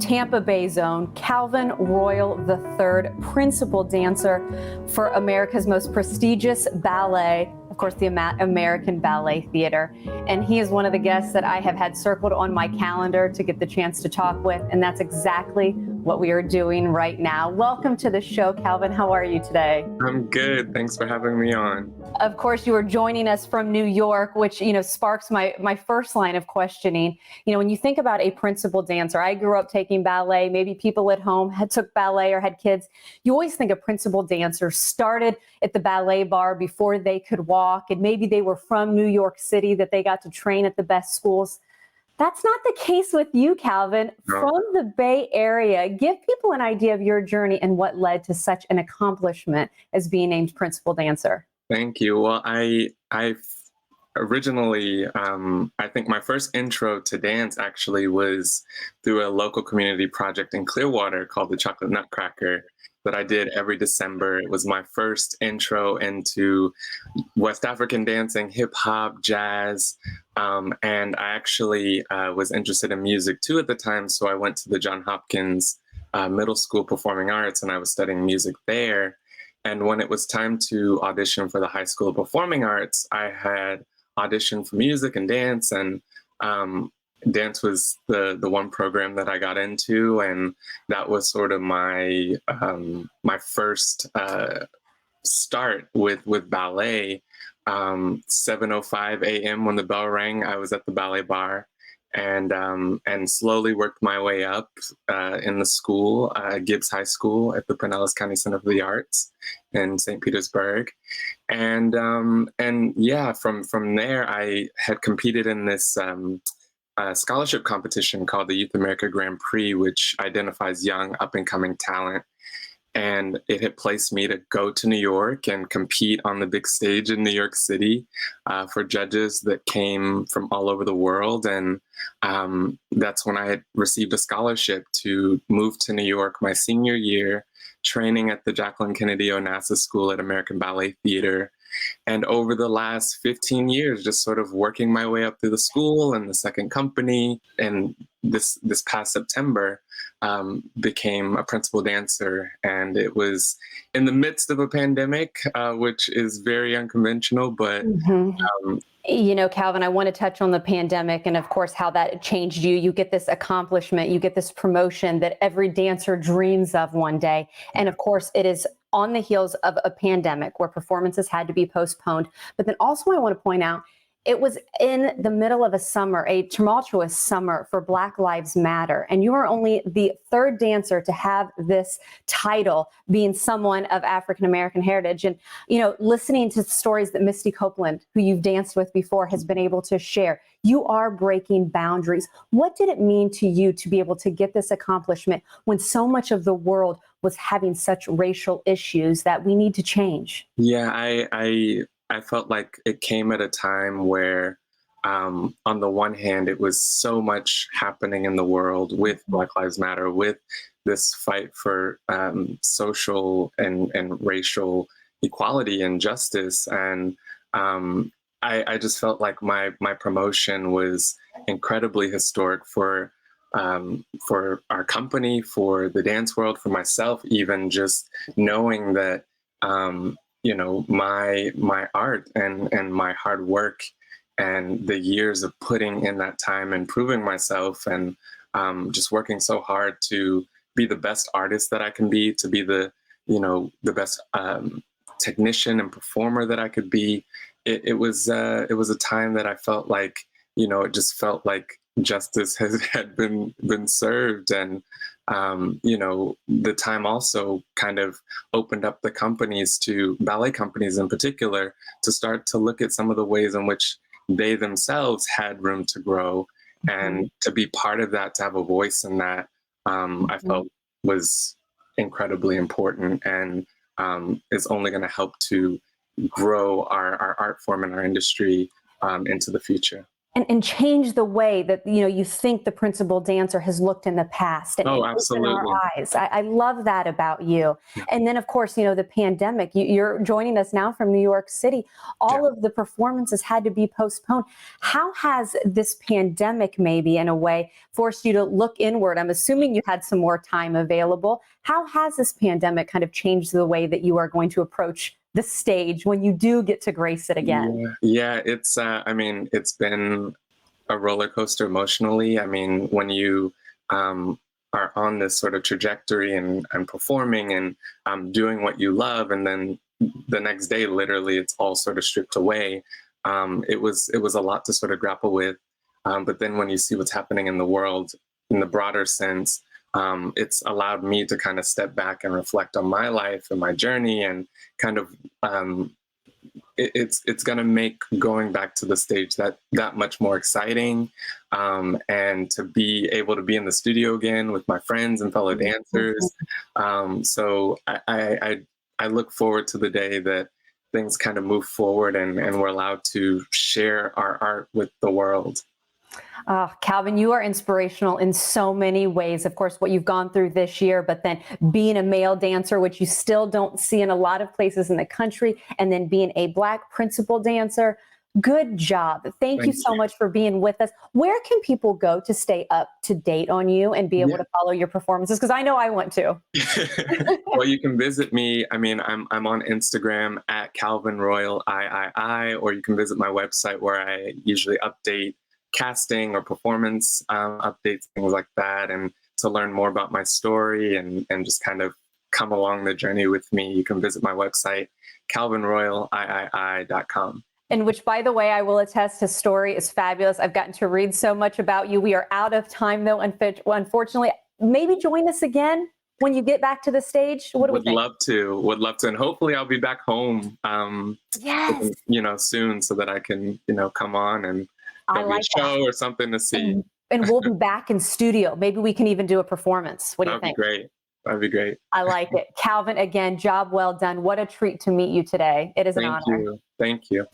Tampa Bay zone, Calvin Royal III, principal dancer for America's most prestigious ballet, of course, the American Ballet Theater. And he is one of the guests that I have had circled on my calendar to get the chance to talk with. And that's exactly what we are doing right now. Welcome to the show, Calvin. How are you today? I'm good. Thanks for having me on. Of course, you are joining us from New York, which, sparks my first line of questioning. When you think about a principal dancer, I grew up taking ballet. Maybe people at home took ballet or had kids. You always think a principal dancer started at the ballet bar before they could walk, and maybe they were from New York City, that they got to train at the best schools. That's not the case with you, Calvin. No. From the Bay Area, give people an idea of your journey and what led to such an accomplishment as being named principal dancer. Thank you. Well, I originally, I think my first intro to dance actually was through a local community project in Clearwater called the Chocolate Nutcracker that I did every December. It was my first intro into West African dancing, hip hop, jazz, and I actually was interested in music too at the time. So I went to the Johns Hopkins Middle School Performing Arts, and I was studying music there. And when it was time to audition for the High School of Performing Arts, I had auditioned for music and dance, and dance was the one program that I got into, and that was sort of my my first start with ballet. 7:05 a.m. when the bell rang, I was at the ballet bar, and slowly worked my way up in the school, Gibbs High School at the Pinellas County Center for the Arts in St. Petersburg. And yeah, from there, I had competed in this scholarship competition called the Youth America Grand Prix, which identifies young up-and-coming talent. And it had placed me to go to New York and compete on the big stage in New York City for judges that came from all over the world. And that's when I had received a scholarship to move to New York my senior year, training at the Jacqueline Kennedy Onassis School at American Ballet Theater. And over the last 15 years, just sort of working my way up through the school and the second company. And this past September, became a principal dancer. And it was in the midst of a pandemic, which is very unconventional, but Calvin, I want to touch on the pandemic and, of course, how that changed you. You get this accomplishment, you get this promotion that every dancer dreams of one day. And, of course, it is on the heels of a pandemic where performances had to be postponed. But then also I want to point out, it was in the middle of a summer, a tumultuous summer for Black Lives Matter. And you are only the third dancer to have this title, being someone of African-American heritage. And, listening to stories that Misty Copeland, who you've danced with before, has been able to share, you are breaking boundaries. What did it mean to you to be able to get this accomplishment when so much of the world was having such racial issues that we need to change? Yeah, I felt like it came at a time where, on the one hand, it was so much happening in the world with Black Lives Matter, with this fight for social and racial equality and justice. And I just felt like my promotion was incredibly historic for our company, for the dance world, for myself, even just knowing that my art and my hard work and the years of putting in that time and proving myself and just working so hard to be the best artist that I can be, to be the best technician and performer that I could be. It was a time that I felt like, it just felt like justice had been served. And the time also kind of opened up the companies, to ballet companies in particular, to start to look at some of the ways in which they themselves had room to grow, and to be part of that, to have a voice in that, I felt was incredibly important, and is only going to help to grow our art form and our industry into the future. and change the way that you think the principal dancer has looked in the past, and Oh, open our absolutely. eyes. I love that about you. Yeah. And then of course, the pandemic, you're joining us now from New York City. Yeah. All of the performances had to be postponed. How has this pandemic maybe in a way forced you to look inward? I'm assuming you had some more time available. How has this pandemic kind of changed the way that you are going to approach the stage when you do get to grace it again? Yeah, it's I mean, it's been a roller coaster emotionally. I mean, when you are on this sort of trajectory and performing and doing what you love, and then the next day, literally, it's all sort of stripped away. It was a lot to sort of grapple with. But then when you see what's happening in the world in the broader sense, it's allowed me to kind of step back and reflect on my life and my journey, and kind of it's going to make going back to the stage that much more exciting, and to be able to be in the studio again with my friends and fellow dancers. So I look forward to the day that things kind of move forward, and we're allowed to share our art with the world. Calvin, you are inspirational in so many ways. Of course, what you've gone through this year, but then being a male dancer, which you still don't see in a lot of places in the country, and then being a Black principal dancer. Good job. Thank you so much for being with us. Where can people go to stay up to date on you and be able to follow your performances? Because I know I want to. Well, you can visit me. I mean, I'm on Instagram at Calvin Royal III, or you can visit my website where I usually update casting or performance updates, things like that. And to learn more about my story and just kind of come along the journey with me, you can visit my website, calvinroyaliii.com. And which, by the way, I will attest, his story is fabulous. I've gotten to read so much about you. We are out of time, though, unfortunately. Maybe join us again when you get back to the stage. What do we think? Would love to. And hopefully I'll be back home, Yes. soon, so that I can, come on and I there'll be like a show that. or something to see. And we'll be back in studio. Maybe we can even do a performance. What do you That'd be think? great. That'd be great. I like it. Calvin, again, job well done. What a treat to meet you today. It is an Thank honor. you. Thank you.